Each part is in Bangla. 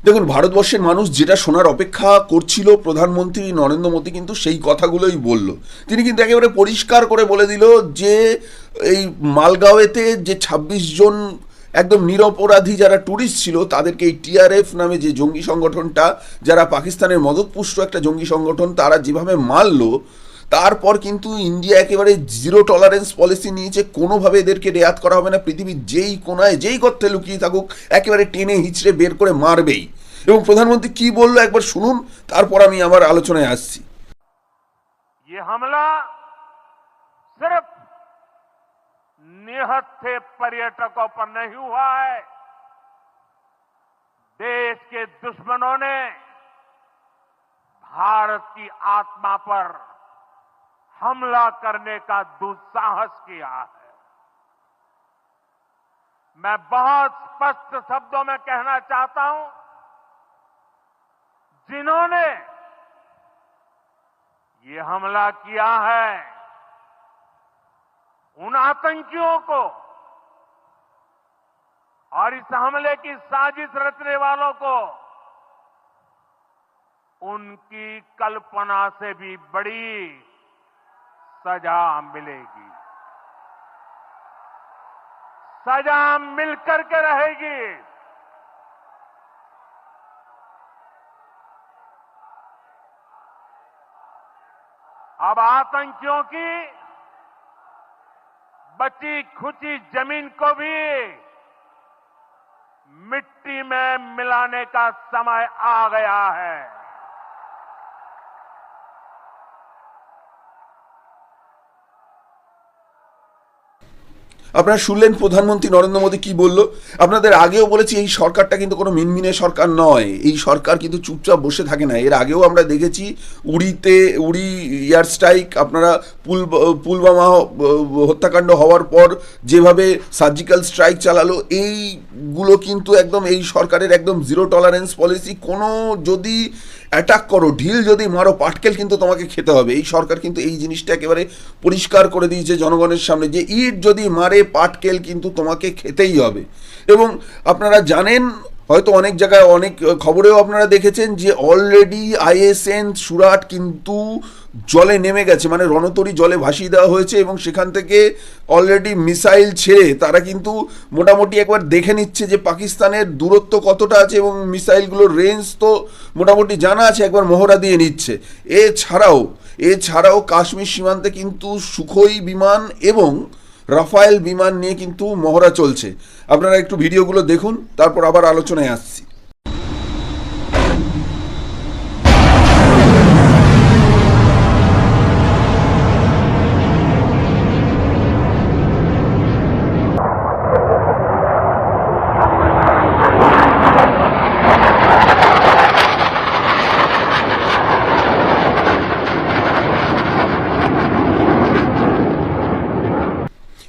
দেখুন, ভারতবর্ষের মানুষ যেটা শোনার অপেক্ষা করছিল প্রধানমন্ত্রী নরেন্দ্র মোদী কিন্তু সেই কথাগুলোই বলল। তিনি কিন্তু একেবারে পরিষ্কার করে বলে দিল যে এই মালগাঁওয়েতে যে ২৬ জন একদম নিরপরাধী যারা ট্যুরিস্ট ছিল তাদেরকে এই টিআরএফ নামে যে জঙ্গি সংগঠনটা, যারা পাকিস্তানের মদতপুষ্ট একটা জঙ্গি সংগঠন, তারা যেভাবে মারল, তারপর কিন্তু ইন্ডিয়া একেবারে জিরো টলারেন্স পলিসি নিয়েছে। কোনোভাবে এদেরকে রেয়াত করা হবে না। পৃথিবীর যেই কোনায় যেই গর্তে লুকিয়ে থাকুক একেবারে টেনে হিচড়ে বের করে মারবেই। এবং প্রধানমন্ত্রী কি বললো একবার শুনুন, তারপর আমি আমার আলোচনায় আসছি। ये हमला सिर्फ निहत्थे पर्यटकों पर नहीं हुआ है, देश के दुश्मनों ने भारत की आत्मा पर हमला करने का दुस्साहस किया है। मैं बहुत स्पष्ट शब्दों में कहना चाहता हूं, जिन्होंने ये हमला किया है उन आतंकियों को और इस हमले की साजिश रचने वालों को उनकी कल्पना से भी बड़ी सजा मिलेगी, सजा मिलकर के रहेगी। अब आतंकियों की बची खुची जमीन को भी मिट्टी में मिलाने का समय आ गया है। আপনারা শুনলেন প্রধানমন্ত্রী নরেন্দ্র মোদী কি বলল। আপনাদের আগেও বলেছি এই সরকারটা কিন্তু কোনো মিনমিনে সরকার নয়। এই সরকার কিন্তু চুপচাপ বসে থাকে না। এর আগেও আমরা দেখেছি উড়ি এয়ার স্ট্রাইক, আপনারা পুলওয়ামা হত্যাকাণ্ড হওয়ার পর যেভাবে সার্জিক্যাল স্ট্রাইক চালালো, এইগুলো কিন্তু একদম এই সরকারের একদম জিরো টলারেন্স পলিসি। কোনো যদি অ্যাটাক করো, ঢিল যদি মারো, পাটকেল কিন্তু তোমাকে খেতে হবে। এই সরকার কিন্তু এই জিনিসটা একেবারে পরিষ্কার করে দিয়েছে জনগণের সামনে যে ইট যদি মারে, পাটকেল কিন্তু তোমাকে খেতেই হবে। এবং আপনারা জানেন, হয়তো অনেক জায়গায় অনেক খবরেও আপনারা দেখেছেন যে অলরেডি আইএসএন সুরাট কিন্তু জলে নেমে গেছে, মানে রণতরী জলে ভাসিয়ে দেওয়া হয়েছে এবং সেখান থেকে অলরেডি মিসাইল ছেড়ে তারা কিন্তু মোটামুটি একবার দেখে নিচ্ছে যে পাকিস্তানের দূরত্ব কতটা আছে এবং মিসাইলগুলোর রেঞ্জ তো মোটামুটি জানা আছে, একবার মহড়া দিয়ে নিচ্ছে। এছাড়াও কাশ্মীর সীমান্তে কিন্তু সুখোই বিমান এবং রাফায়েল বিমান নিয়ে কিন্তু মহড়া চলছে। আপনারা একটু ভিডিওগুলো দেখুন, তারপর আবার আলোচনায় আসছি।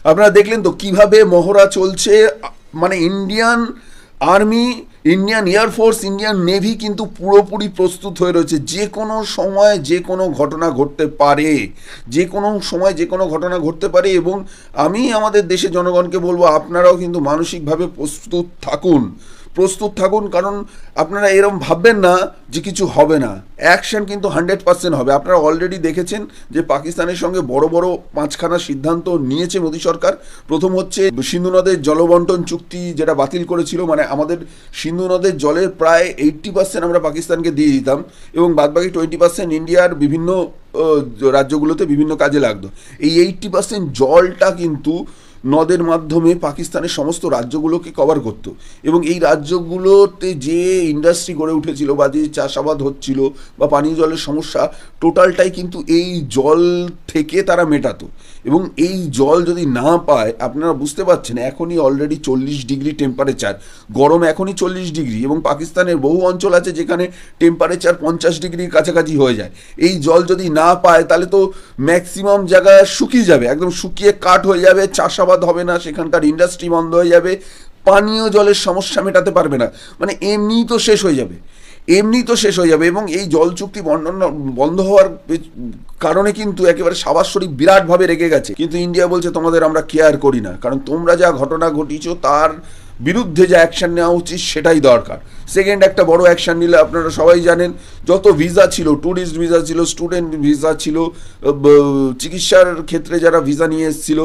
আপনারা দেখলেন তো কিভাবে মহড়া চলছে। মানে Indian army, Indian air force, Indian navy কিন্তু পুরোপুরি প্রস্তুত হয়ে রয়েছে। যে কোনো সময় যে কোনো ঘটনা ঘটতে পারে, যে কোনো সময় যে কোনো ঘটনা ঘটতে পারে। এবং আমি আমাদের দেশের জনগণকে বলবো, আপনারাও কিন্তু মানসিকভাবে প্রস্তুত থাকুন। কারণ আপনারা এরকম ভাববেন না যে কিছু হবে না। অ্যাকশন কিন্তু 100% হবে। আপনারা অলরেডি দেখেছেন যে পাকিস্তানের সঙ্গে বড় বড় 5খানা সিদ্ধান্ত নিয়েছে মোদী সরকার। প্রথম হচ্ছে সিন্ধু নদের জলবন্টন চুক্তি, যেটা বাতিল করেছিল। মানে আমাদের সিন্ধু নদের জলের প্রায় 80% আমরা পাকিস্তানকে দিয়ে দিতাম এবং বাদবাকি 20% ইন্ডিয়ার বিভিন্ন রাজ্যগুলোতে বিভিন্ন কাজে লাগতো। এই 80% জলটা কিন্তু নদের মাধ্যমে পাকিস্তানের সমস্ত রাজ্যগুলোকে কভার করত এবং এই রাজ্যগুলোতে যে ইন্ডাস্ট্রি গড়ে উঠেছিল বা যে চাষাবাদ হচ্ছিল বা পানীয় জলের সমস্যা, টোটালটাই কিন্তু এই জল থেকে তারা মেটাতো। এবং এই জল যদি না পায়, আপনারা বুঝতে পারছেন এখনই অলরেডি 40 ডিগ্রি টেম্পারেচার, গরম এখনই 40 ডিগ্রি এবং পাকিস্তানের বহু অঞ্চল আছে যেখানে টেম্পারেচার 50 ডিগ্রির কাছাকাছি হয়ে যায়। এই জল যদি না পায় তাহলে তো ম্যাক্সিমাম জায়গা শুকিয়ে যাবে, একদম শুকিয়ে কাঠ হয়ে যাবে, চাষাবাদ হবে না, সেখানকার ইন্ডাস্ট্রি বন্ধ হয়ে যাবে, পানীয় জলের সমস্যা মেটাতে পারবে না, মানে এমনিই তো শেষ হয়ে যাবে। এবং এই জল চুক্তি বন্ধ হওয়ার কারণে কিন্তু একেবারে শাবাশ শরীফ বিরাটভাবে রেগে গেছে। কিন্তু ইন্ডিয়া বলছে তোমাদের আমরা কেয়ার করি না, কারণ তোমরা যা ঘটনা ঘটিয়েছো তার বিরুদ্ধে যে অ্যাকশন নেওয়া উচিত সেটাই দরকার। সেকেন্ড একটা বড় অ্যাকশন নিলে আপনারা সবাই জানেন, যত ভিসা ছিল, ট্যুরিস্ট ভিসা ছিল, স্টুডেন্ট ভিসা ছিল, চিকিৎসার ক্ষেত্রে যারা ভিসা নিয়ে এসেছিল,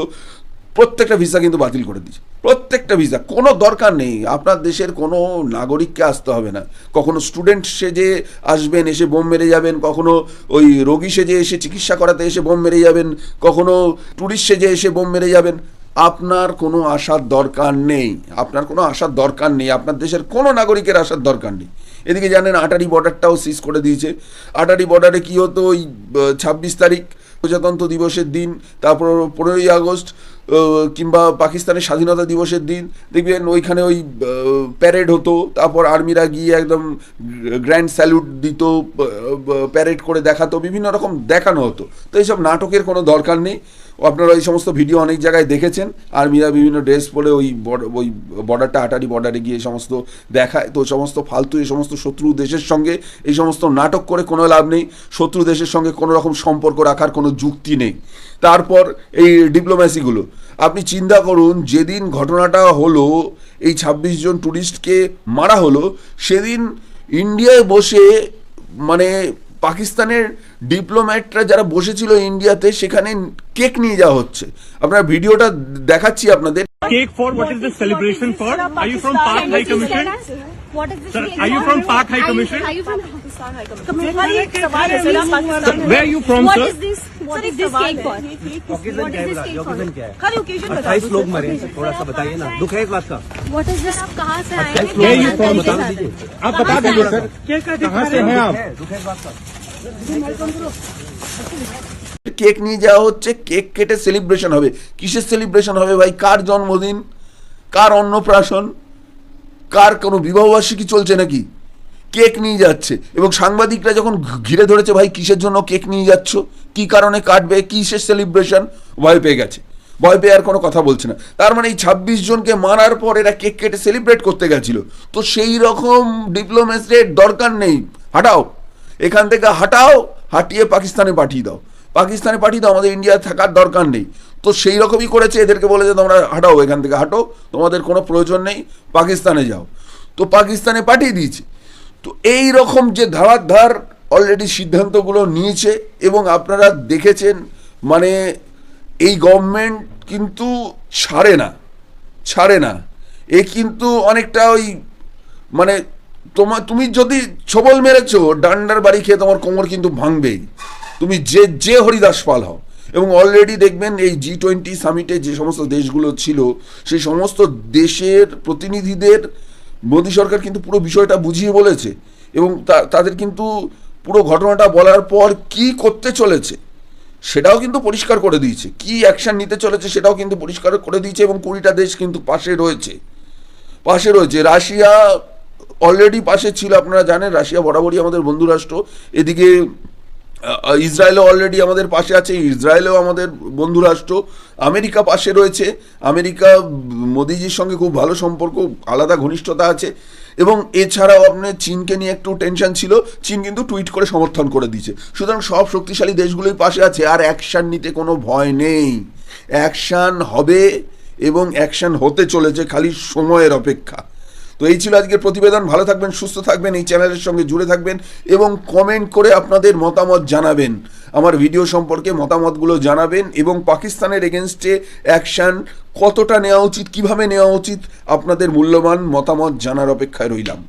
প্রত্যেকটা ভিসা কিন্তু বাতিল করে দিয়েছে। প্রত্যেকটা ভিসা, কোনো দরকার নেই, আপনার দেশের কোনো নাগরিককে আসতে হবে না। কখনো স্টুডেন্ট সেজে আসবেন, এসে বোম মেরে যাবেন, কখনো ওই রোগী সেজে এসে চিকিৎসা করাতে এসে বোম মেরে যাবেন, কখনো ট্যুরিস্ট সেজে এসে বোম মেরে যাবেন। আপনার কোনো আসার দরকার নেই, আপনার কোনো আসার দরকার নেই, আপনার দেশের কোনো নাগরিকের আসার দরকার নেই। এদিকে জানেন আটারি বর্ডারটাও সিজ করে দিয়েছে। আটারি বর্ডারে কী হতো, ওই 26 তারিখ প্রজাতন্ত্র দিবসের দিন, তারপর 15ই আগস্ট কিংবা পাকিস্তানের স্বাধীনতা দিবসের দিন দেখবেন ওইখানে ওই প্যারেড হতো, তারপর আর্মিরা গিয়ে একদম গ্র্যান্ড স্যালুট দিত, প্যারেড করে দেখাতো, বিভিন্ন রকম দেখানো হতো। তো এইসব নাটকের কোনো দরকার নেই। আপনারা এই সমস্ত ভিডিও অনেক জায়গায় দেখেছেন, আর্মিরা বিভিন্ন ড্রেস পরে ওই বর্ডারটা, আটারি বর্ডারে গিয়ে সমস্ত দেখায়। তো সমস্ত ফালতু, এই সমস্ত শত্রু দেশের সঙ্গে এই সমস্ত নাটক করে কোনো লাভ নেই। শত্রু দেশের সঙ্গে কোনো রকম সম্পর্ক রাখার কোনো যুক্তি নেই। তারপর এই ডিপ্লোম্যাসিগুলো, আপনি চিন্তা করুন, যেদিন ঘটনাটা হলো, এই 26 জন ট্যুরিস্টকে মারা হলো, সেদিন ইন্ডিয়ায় বসে, মানে পাকিস্তানের ডিপ্লোম্যাটরা যারা বসেছিল ইন্ডিয়াতে, সেখানে কেক নিয়ে যাওয়া হচ্ছে। আপনার ভিডিওটা দেখাচ্ছি আপনাদের। Cake for what is this celebration for? Are you from Pak High Commission? What is this? Sir, are you from Pak High Commission? Are you from Pakistan High Commission? Where are you from, What sir? is this? What is this cake for? What is this cake for? खाली occasion बता 28 लोग मरे हैं, थोड़ा सा बताइए ना, दुख है इस बात का। What is this? आप कहाँ से आए हैं? Where are you from? आप बता दीजिए सर, कहाँ से हैं आप? दुख है इस बात का। কেক নিয়ে যাওয়া হচ্ছে, কেক কেটে সেলিব্রেশন হবে। কিসের সেলিব্রেশন হবে ভাই? কার জন্মদিন, কার অন্নপ্রাশন, কার কোনো বিবাহবার্ষিকী চলছে নাকি? কেক নিয়ে যাচ্ছে। এবং সাংবাদিকরা যখন ঘিরে ধরেছে, ভাই কিসের জন্য কেক নিয়ে যাচ্ছ, কি কারণে কাটবে, কিসের সেলিব্রেশন, ভয় পেয়ে গেছে। ভয় পেয়ে আর কোনো কথা বলছে না। তার মানে এই 26 জনকে মারার পর এরা কেক কেটে সেলিব্রেট করতে গেছিল। তো সেই রকম ডিপ্লোম্যাসির দরকার নেই, হাঁটাও এখান থেকে, হাঁটাও, হাঁটিয়ে পাকিস্তানে পাঠিয়ে দাও, পাকিস্তানে পাঠিয়ে দাও, আমাদের ইন্ডিয়ায় থাকার দরকার নেই। তো সেই রকমই করেছে, এদেরকে বলে যে তোমরা হাঁটাও, এখান থেকে হাঁটো, তোমাদের কোনো প্রয়োজন নেই, পাকিস্তানে যাও। তো পাকিস্তানে পাঠিয়ে দিয়েছে। তো এই রকম যে ধার অলরেডি সিদ্ধান্তগুলো নিয়েছে, এবং আপনারা দেখেছেন, মানে এই গভর্নমেন্ট কিন্তু ছাড়ে না। এ কিন্তু অনেকটা ওই, মানে তুমি যদি ছবল মেরেছো, ডান্ডার বাড়ি খেয়ে তোমার কোমর কিন্তু ভাঙবেই, তুমি যে হরিদাস পাল হও। এবং অলরেডি দেখবেন এই G20 সামিটে যে সমস্ত দেশগুলো ছিল, সেই সমস্ত দেশের প্রতিনিধিদের মোদী সরকার কিন্তু পুরো বিষয়টা বুঝিয়ে বলেছে, এবং তাদের কিন্তু পুরো ঘটনাটা বলার পর কি করতে চলেছে সেটাও কিন্তু পরিষ্কার করে দিয়েছে, কি অ্যাকশন নিতে চলেছে সেটাও কিন্তু পরিষ্কার করে দিয়েছে। এবং 20টা দেশ কিন্তু পাশে রয়েছে। রাশিয়া অলরেডি পাশে ছিল, আপনারা জানেন, রাশিয়া বরাবরই আমাদের বন্ধু রাষ্ট্র। এদিকে ইসরায়েলও অলরেডি আমাদের পাশে আছে, ইসরায়েলও আমাদের বন্ধু রাষ্ট্র। আমেরিকা পাশে রয়েছে, আমেরিকা মোদিজির সঙ্গে খুব ভালো সম্পর্ক, আলাদা ঘনিষ্ঠতা আছে। এবং এছাড়াও আপনার চীনকে নিয়ে একটু টেনশন ছিল, চীন কিন্তু টুইট করে সমর্থন করে দিয়েছে। সুতরাং সব শক্তিশালী দেশগুলোই পাশে আছে, আর অ্যাকশান নিতে কোনো ভয় নেই। অ্যাকশান হবে এবং অ্যাকশান হতে চলেছে, খালি সময়ের অপেক্ষা। তো এই ছিল আজকের প্রতিবেদন। ভালো থাকবেন, সুস্থ থাকবেন, এই চ্যানেলের সঙ্গে জুড়ে থাকবেন, এবং কমেন্ট করে আপনাদের মতামত জানাবেন, আমার ভিডিও সম্পর্কে মতামতগুলো জানাবেন, এবং পাকিস্তানের এগেনস্টে অ্যাকশান কতটা নেওয়া উচিত, কিভাবে নেওয়া উচিত, আপনাদের মূল্যবান মতামত জানার অপেক্ষায় রইলাম।